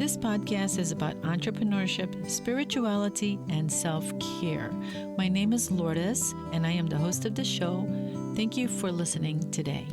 This podcast is about entrepreneurship, spirituality, and self-care. My name is Lourdes, and I am the host of the show. Thank you for listening today.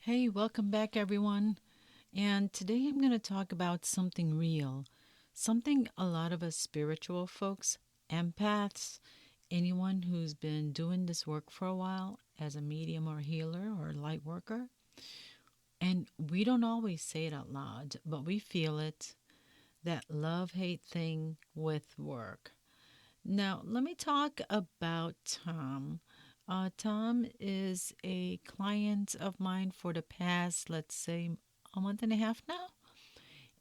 Hey, welcome back, everyone. And today I'm going to talk about something real, something a lot of us spiritual folks, empaths, anyone who's been doing this work for a while as a medium or healer or light worker. And we don't always say it out loud, but we feel it, that love-hate thing with work. Now, let me talk about Tom. Tom is a client of mine for the past, let's say, a month and a half now.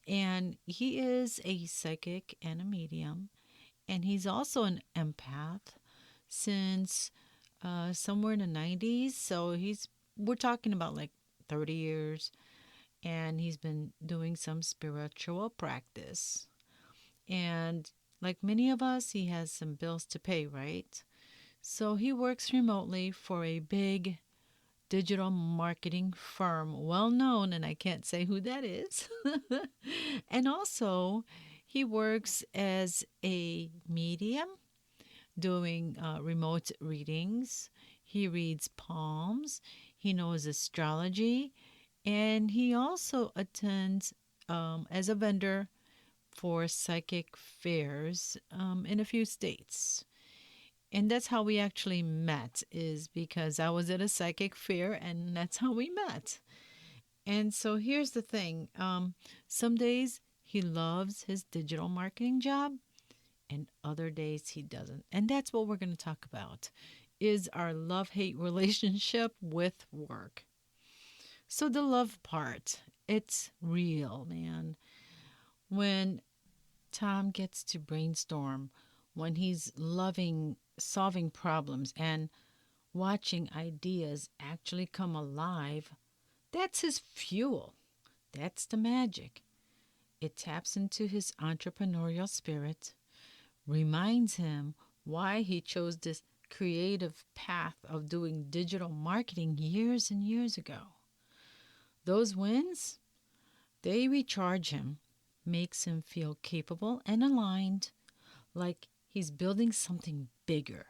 And he is a psychic and a medium. And he's also an empath since somewhere in the 90s. So we're talking about like 30 years, and he's been doing some spiritual practice. And like many of us, he has some bills to pay, right? So he works remotely for a big digital marketing firm, well known, and I can't say who that is. And also, he works as a medium doing remote readings. He reads palms. He knows astrology. And he also attends as a vendor for psychic fairs in a few states. And that's how we actually met, is because I was at a psychic fair, and that's how we met. And so here's the thing. Some days he loves his digital marketing job, and other days he doesn't. And that's what we're going to talk about, is our love-hate relationship with work. So the love part, it's real, man. When Tom gets to brainstorm, when he's loving solving problems and watching ideas actually come alive, that's his fuel. That's the magic. It taps into his entrepreneurial spirit, reminds him why he chose this creative path of doing digital marketing years and years ago. Those wins, they recharge him, makes him feel capable and aligned, like he's building something bigger,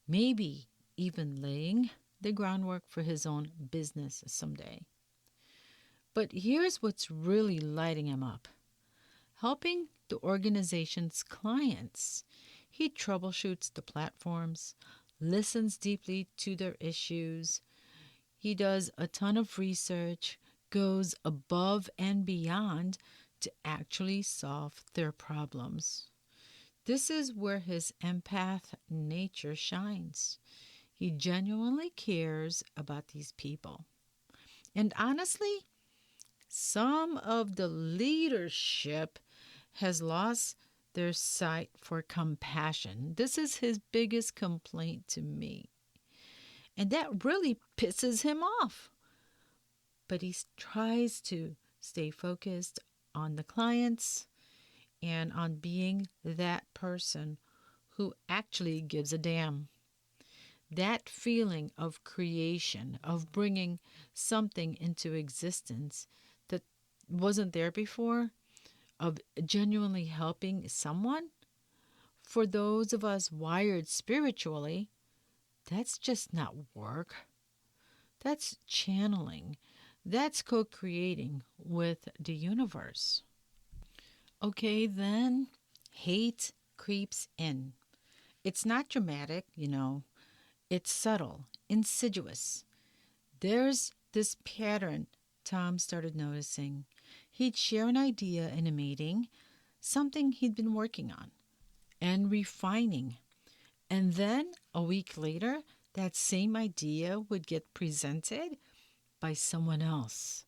maybe even laying the groundwork for his own business someday. But here's what's really lighting him up. Helping the organization's clients. He troubleshoots the platforms, listens deeply to their issues. He does a ton of research, goes above and beyond to actually solve their problems. This is where his empath nature shines. He genuinely cares about these people. And honestly, some of the leadership has lost their sight for compassion. This is his biggest complaint to me. And that really pisses him off. But he tries to stay focused on the clients and on being that person who actually gives a damn. That feeling of creation, of bringing something into existence that wasn't there before, of genuinely helping someone, for those of us wired spiritually, that's just not work. That's channeling. That's co-creating with the universe. Okay, then hate creeps in. It's not dramatic, It's subtle, insidious. There's this pattern Tom started noticing. He'd share an idea in a meeting, something he'd been working on and refining. And then a week later, that same idea would get presented by someone else,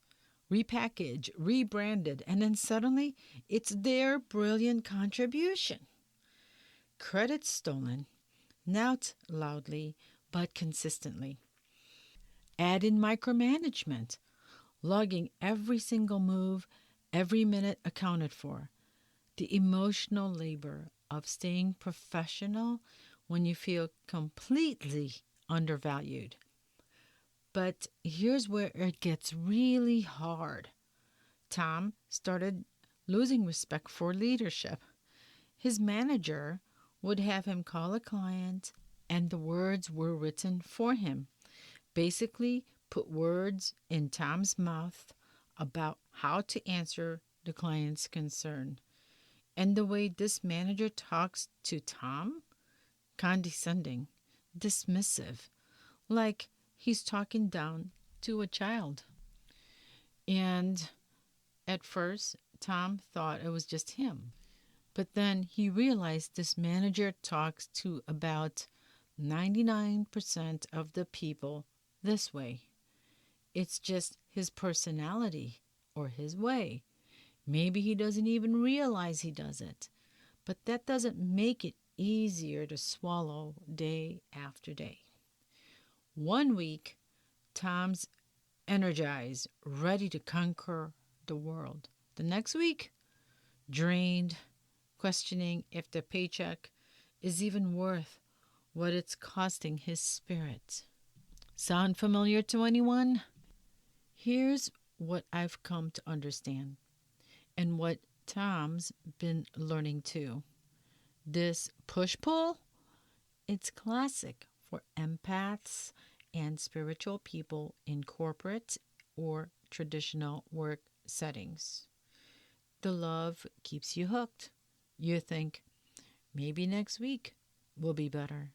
repackaged, rebranded, and then suddenly it's their brilliant contribution. Credit stolen, not loudly, but consistently. Add in micromanagement, logging every single move, every minute accounted for. The emotional labor of staying professional when you feel completely undervalued. But here's where it gets really hard. Tom started losing respect for leadership. His manager would have him call a client, and the words were written for him. Basically, put words in Tom's mouth about how to answer the client's concern. And the way this manager talks to Tom, condescending, dismissive, like he's talking down to a child. And at first, Tom thought it was just him. But then he realized this manager talks to about 99% of the people this way. It's just his personality or his way. Maybe he doesn't even realize he does it. But that doesn't make it easier to swallow day after day. One week, Tom's energized, ready to conquer the world. The next week, drained, questioning if the paycheck is even worth what it's costing his spirit. Sound familiar to anyone? Here's what I've come to understand, and what Tom's been learning too. This push-pull, it's classic for empaths and spiritual people in corporate or traditional work settings. The love keeps you hooked. You think, maybe next week will be better.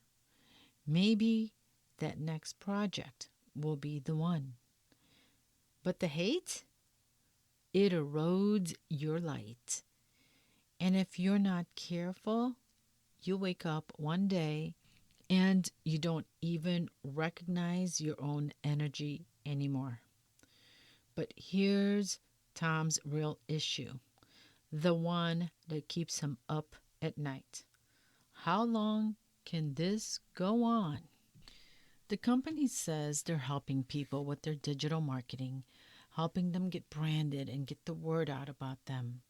Maybe that next project will be the one. But the hate, it erodes your light. And if you're not careful, you wake up one day and you don't even recognize your own energy anymore. But here's Tom's real issue, the one that keeps him up at night. How long can this go on? The company says they're helping people with their digital marketing, helping them get branded and get the word out about them.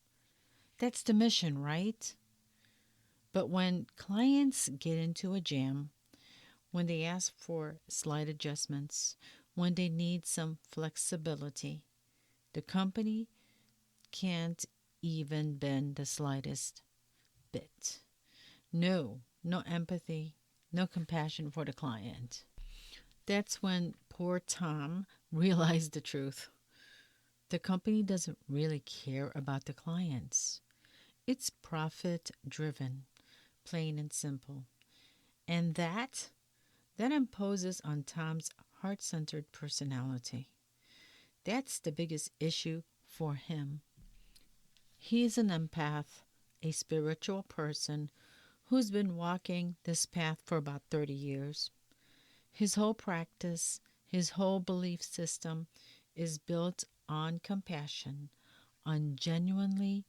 That's the mission, right? But when clients get into a jam, when they ask for slight adjustments, when they need some flexibility, the company can't even bend the slightest bit. No empathy, no compassion for the client. That's when poor Tom realized the truth. The company doesn't really care about the clients. It's profit driven, plain and simple. And that imposes on Tom's heart-centered personality. That's the biggest issue for him. He's an empath, a spiritual person who's been walking this path for about 30 years. His whole practice, his whole belief system is built on compassion, on genuinely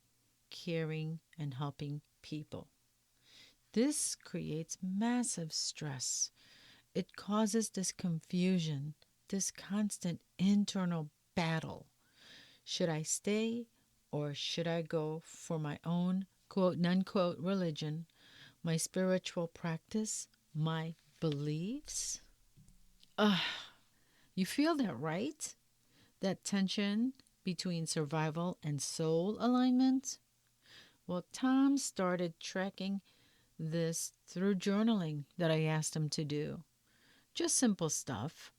caring and helping people. This creates massive stress. It causes this confusion, this constant internal battle. Should I stay or should I go for my own quote unquote religion, my spiritual practice, my beliefs? You feel that, right? That tension between survival and soul alignment? Well, Tom started tracking this through journaling that I asked him to do. Just simple stuff.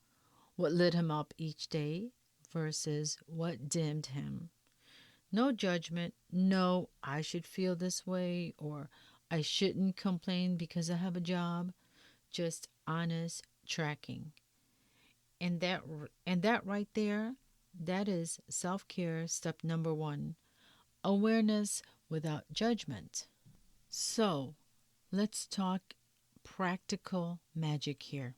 What lit him up each day versus what dimmed him. No judgment. No, I should feel this way or I shouldn't complain because I have a job. Just honest tracking. And that right there, that is self-care step number 1. Awareness without judgment. So, let's talk practical magic here.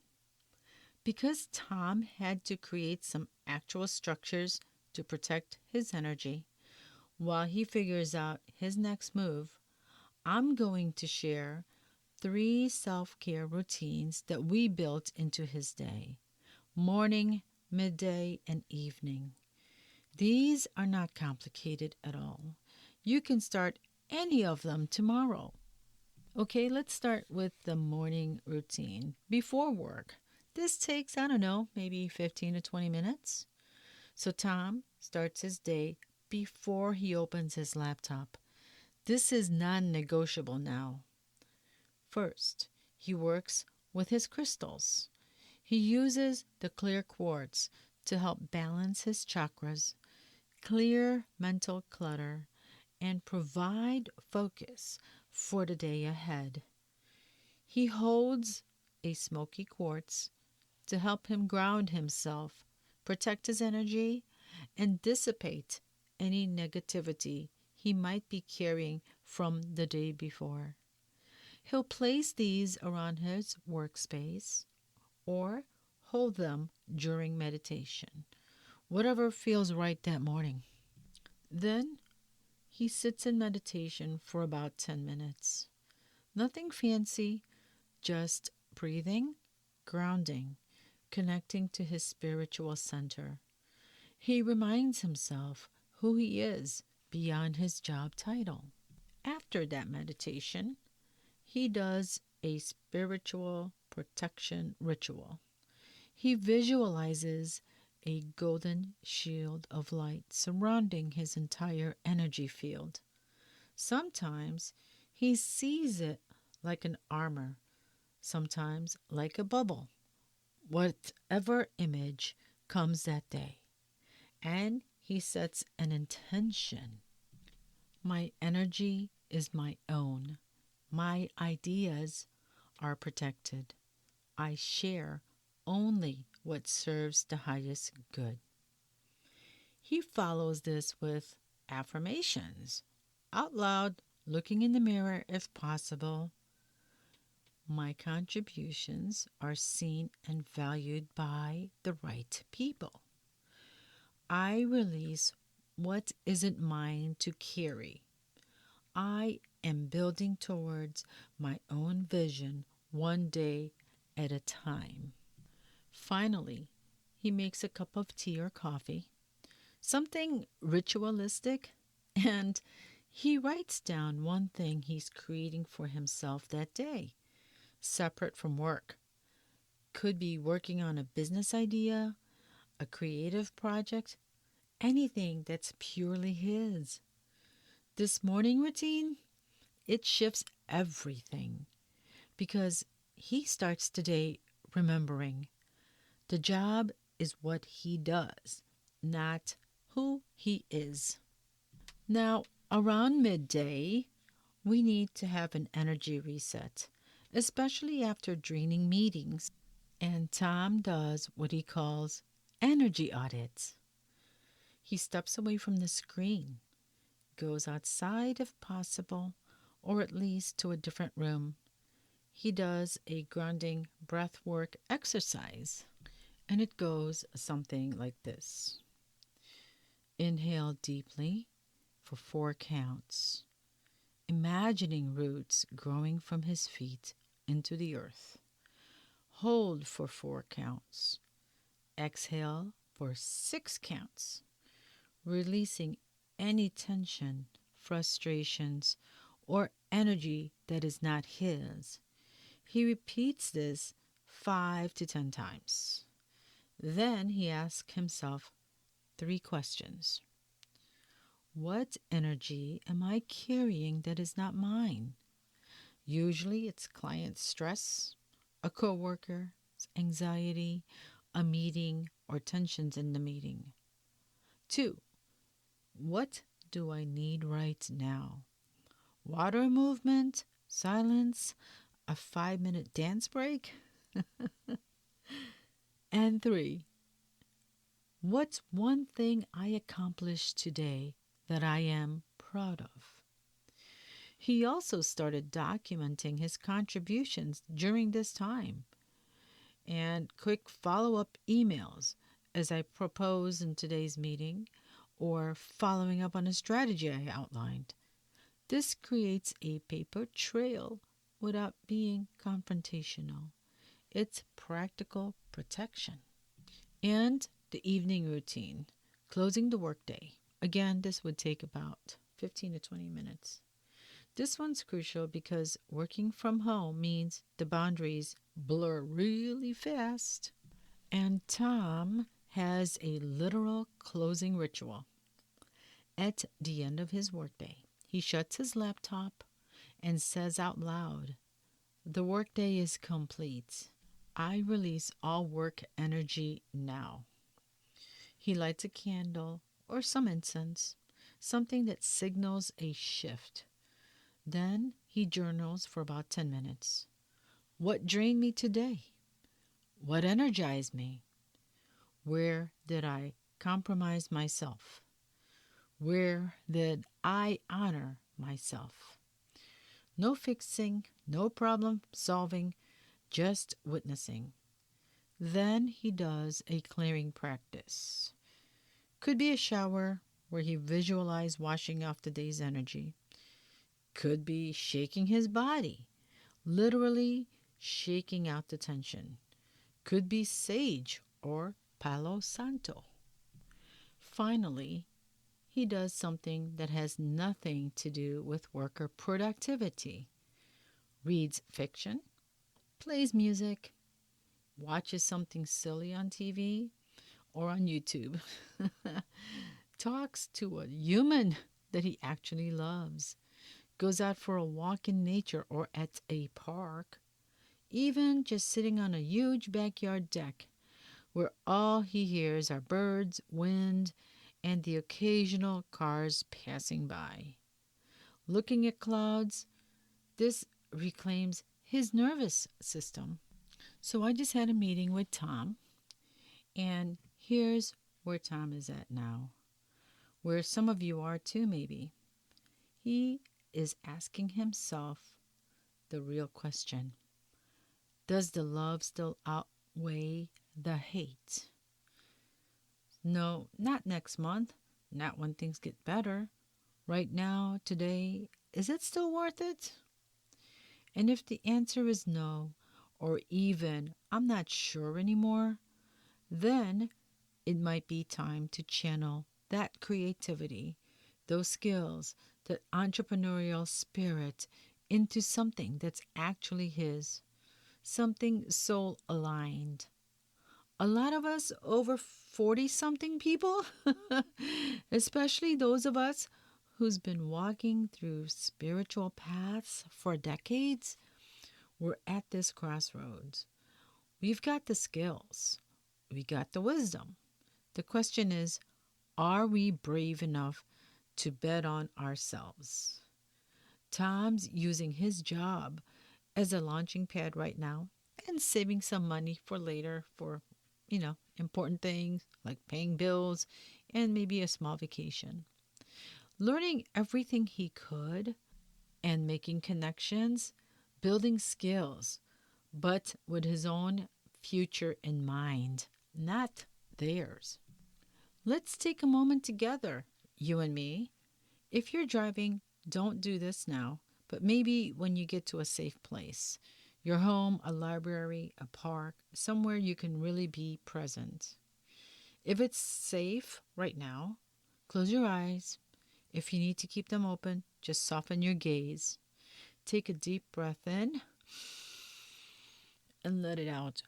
Because Tom had to create some actual structures to protect his energy while he figures out his next move, I'm going to share 3 self-care routines that we built into his day: morning, midday, and evening. These are not complicated at all. You can start any of them tomorrow. Okay, let's start with the morning routine before work. This takes, I don't know, maybe 15 to 20 minutes. So Tom starts his day before he opens his laptop. This is non negotiable now. First, he works with his crystals. He uses the clear quartz to help balance his chakras, clear mental clutter, and provide focus for the day ahead. He holds a smoky quartz to help him ground himself, protect his energy, and dissipate any negativity he might be carrying from the day before. He'll place these around his workspace or hold them during meditation, whatever feels right that morning. Then he sits in meditation for about 10 minutes. Nothing fancy, just breathing, grounding, connecting to his spiritual center. He reminds himself who he is beyond his job title. After that meditation, he does a spiritual protection ritual. He visualizes a golden shield of light surrounding his entire energy field. Sometimes he sees it like an armor, sometimes like a bubble, whatever image comes that day. And he sets an intention. My energy is my own. My ideas are protected. I share only what serves the highest good. He follows this with affirmations, out loud, looking in the mirror if possible. My contributions are seen and valued by the right people. I release what isn't mine to carry. I am building towards my own vision one day at a time. Finally, he makes a cup of tea or coffee, something ritualistic, and he writes down one thing he's creating for himself that day, separate from work. Could be working on a business idea, a creative project, anything that's purely his. This morning routine, it shifts everything because he starts today remembering the job is what he does, not who he is. Now, around midday, we need to have an energy reset, especially after draining meetings. And Tom does what he calls energy audits. He steps away from the screen, goes outside if possible, or at least to a different room. He does a grounding breathwork exercise, and it goes something like this. Inhale deeply for 4 counts, imagining roots growing from his feet into the earth. Hold for 4 counts. Exhale for 6 counts, releasing any tension, frustrations, or energy that is not his. He repeats this 5 to 10 times. Then he asks himself 3 questions. What energy am I carrying that is not mine? Usually it's client stress, a coworker's anxiety, a meeting, or tensions in the meeting. 2. What do I need right now? Water movement, silence, a 5-minute dance break? And 3. What's one thing I accomplished today that I am proud of? He also started documenting his contributions during this time and quick follow-up emails as I propose in today's meeting or following up on a strategy I outlined. This creates a paper trail without being confrontational. It's practical protection. And the evening routine, closing the workday. Again, this would take about 15 to 20 minutes. This one's crucial because working from home means the boundaries blur really fast. And Tom has a literal closing ritual. At the end of his workday, he shuts his laptop and says out loud, "The workday is complete. I release all work energy now." He lights a candle or some incense, something that signals a shift. Then he journals for about 10 minutes. What drained me today? What energized me? Where did I compromise myself? Where did I honor myself? No fixing, no problem solving, just witnessing. Then he does a clearing practice. Could be a shower where he visualizes washing off the day's energy. Could be shaking his body, literally shaking out the tension. Could be sage or Palo Santo. Finally, he does something that has nothing to do with work or productivity. Reads fiction, plays music, watches something silly on TV or on YouTube, talks to a human that he actually loves, goes out for a walk in nature or at a park, even just sitting on a huge backyard deck where all he hears are birds, wind, and the occasional cars passing by. Looking at clouds, this reclaims his nervous system. So I just had a meeting with Tom, and here's where Tom is at now, where some of you are too, maybe. He is asking himself the real question: does the love still outweigh the hate? No, not next month, not when things get better. Right now, today, is it still worth it? And if the answer is no, or even I'm not sure anymore, then it might be time to channel that creativity, those skills, that entrepreneurial spirit into something that's actually his, something soul aligned. A lot of us over 40 something people, especially those of us who's been walking through spiritual paths for decades, we're at this crossroads. We've got the skills. We got the wisdom. The question is, are we brave enough to bet on ourselves? Tom's using his job as a launching pad right now and saving some money for later for, important things like paying bills and maybe a small vacation. Learning everything he could and making connections, building skills, but with his own future in mind, not theirs. Let's take a moment together, you and me. If you're driving, don't do this now, but maybe when you get to a safe place, your home, a library, a park, somewhere you can really be present. If it's safe right now, close your eyes. If you need to keep them open, just soften your gaze. Take a deep breath in and let it out.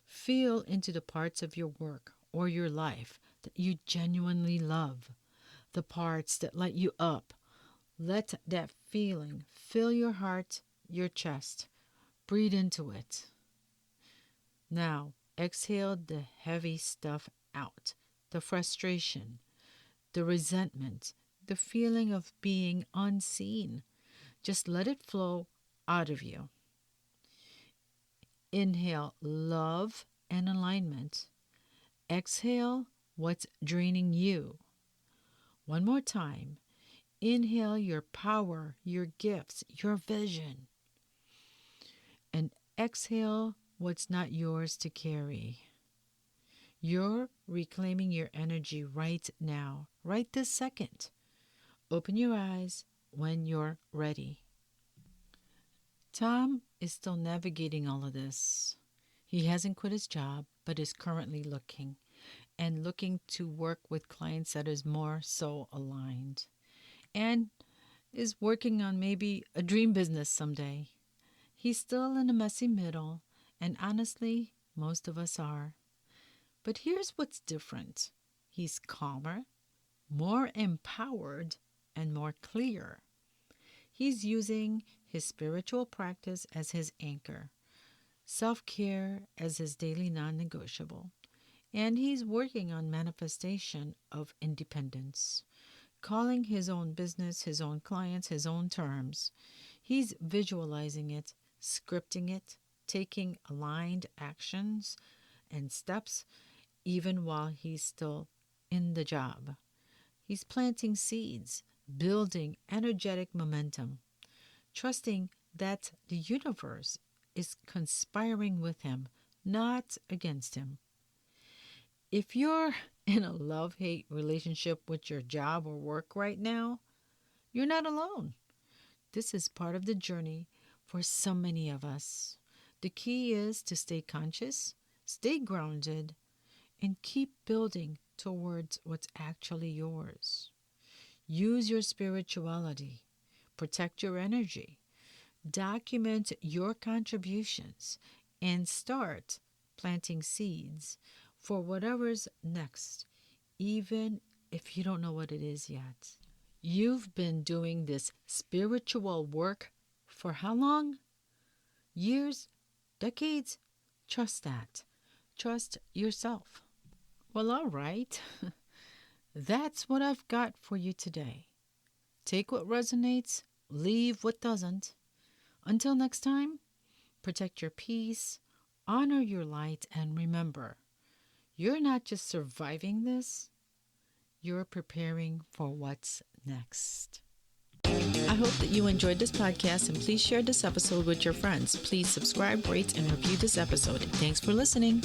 Feel into the parts of your work or your life that you genuinely love, the parts that light you up. Let that feeling fill your heart, your chest. Breathe into it. Now, exhale the heavy stuff out, the frustration, the resentment, the feeling of being unseen. Just let it flow out of you. Inhale love and alignment. Exhale what's draining you. One more time. Inhale your power, your gifts, your vision. And exhale what's not yours to carry. You're reclaiming your energy right now, right this second. Open your eyes when you're ready. Tom is still navigating all of this. He hasn't quit his job, but is currently looking to work with clients that is more so aligned, and is working on maybe a dream business someday. He's still in a messy middle, and honestly, most of us are. But here's what's different. He's calmer, more empowered, and more clear. He's using his spiritual practice as his anchor, self care as his daily non negotiable, and he's working on manifestation of independence, calling his own business, his own clients, his own terms. He's visualizing it, scripting it, taking aligned actions and steps, even while he's still in the job. He's planting seeds, building energetic momentum, trusting that the universe is conspiring with him, not against him. If you're in a love hate relationship with your job or work right now, you're not alone. This is part of the journey for so many of us. The key is to stay conscious, stay grounded, and keep building towards what's actually yours. Use your spirituality, protect your energy, document your contributions, and start planting seeds for whatever's next, even if you don't know what it is yet. You've been doing this spiritual work for how long? Years? Decades? Trust that. Trust yourself. Well, all right. That's what I've got for you today. Take what resonates, leave what doesn't. Until next time, protect your peace, honor your light, and remember, you're not just surviving this, you're preparing for what's next. I hope that you enjoyed this podcast, and please share this episode with your friends. Please subscribe, rate, and review this episode. Thanks for listening.